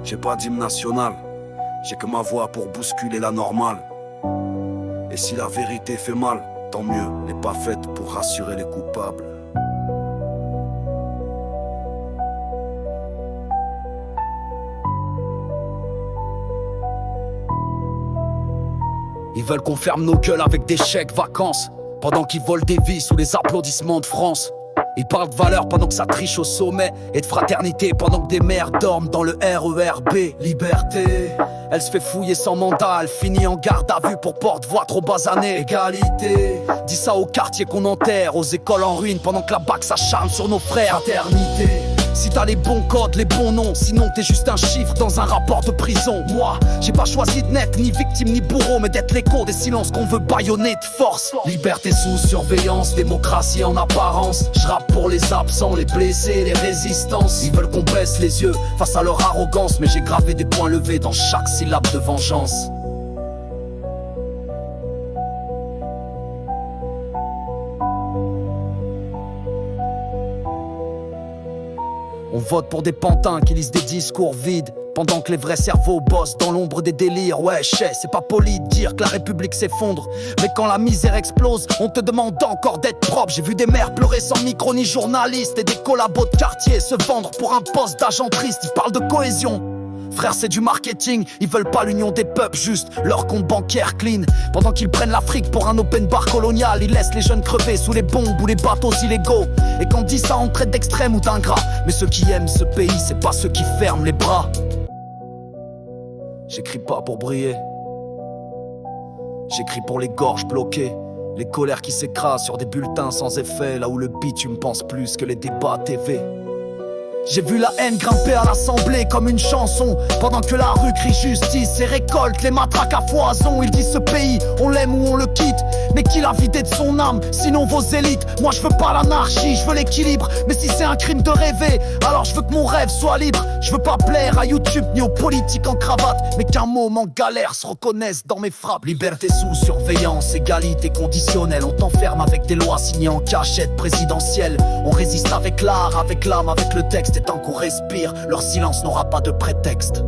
J'ai pas d'hymne national, j'ai que ma voix pour bousculer la normale. Et si la vérité fait mal, tant mieux, n'est pas faite pour rassurer les coupables. Ils veulent qu'on ferme nos gueules avec des chèques vacances, pendant qu'ils volent des vies sous les applaudissements de France. Ils parlent de valeur pendant que ça triche au sommet, et de fraternité pendant que des mères dorment dans le RERB. Liberté, elle se fait fouiller sans mandat, elle finit en garde à vue pour porte-voix trop basanée. Égalité, dis ça aux quartiers qu'on enterre, aux écoles en ruine pendant que la BAC s'acharne sur nos frères. Fraternité, si t'as les bons codes, les bons noms, sinon t'es juste un chiffre dans un rapport de prison. Moi, j'ai pas choisi de n'être ni victime ni bourreau, mais d'être l'écho des silences qu'on veut bâillonner de force. Liberté sous surveillance, démocratie en apparence. Je rappe pour les absents, les blessés, les résistances. Ils veulent qu'on baisse les yeux face à leur arrogance, mais j'ai gravé des points levés dans chaque syllabe de vengeance. On vote pour des pantins qui lisent des discours vides, pendant que les vrais cerveaux bossent dans l'ombre des délires. Ouais, je sais, c'est pas poli de dire que la République s'effondre, mais quand la misère explose, on te demande encore d'être propre. J'ai vu des mères pleurer sans micro ni journaliste, et des collabos de quartier se vendre pour un poste d'agent triste. Ils parlent de cohésion. Frère, c'est du marketing, ils veulent pas l'union des peuples, juste leur compte bancaire clean. Pendant qu'ils prennent l'Afrique pour un open bar colonial, ils laissent les jeunes crever sous les bombes ou les bateaux illégaux. Et quand on dit ça, on traite d'extrême ou d'ingrat, mais ceux qui aiment ce pays, c'est pas ceux qui ferment les bras. J'écris pas pour briller, j'écris pour les gorges bloquées, les colères qui s'écrasent sur des bulletins sans effet, là où le bitume pense plus que les débats TV. J'ai vu la haine grimper à l'Assemblée comme une chanson, pendant que la rue crie justice et récolte les matraques à foison. Ils disent ce pays, on l'aime ou on le quitte, mais qui l'a vidé de son âme, sinon vos élites. Moi je veux pas l'anarchie, je veux l'équilibre, mais si c'est un crime de rêver, alors je veux que mon rêve soit libre. Je veux pas plaire à YouTube ni aux politiques en cravate, mais qu'un môme en galère se reconnaisse dans mes frappes. Liberté sous surveillance, égalité conditionnelle, on t'enferme avec des lois signées en cachette présidentielle. On résiste avec l'art, avec l'âme, avec le texte. Et tant qu'on respire, leur silence n'aura pas de prétexte.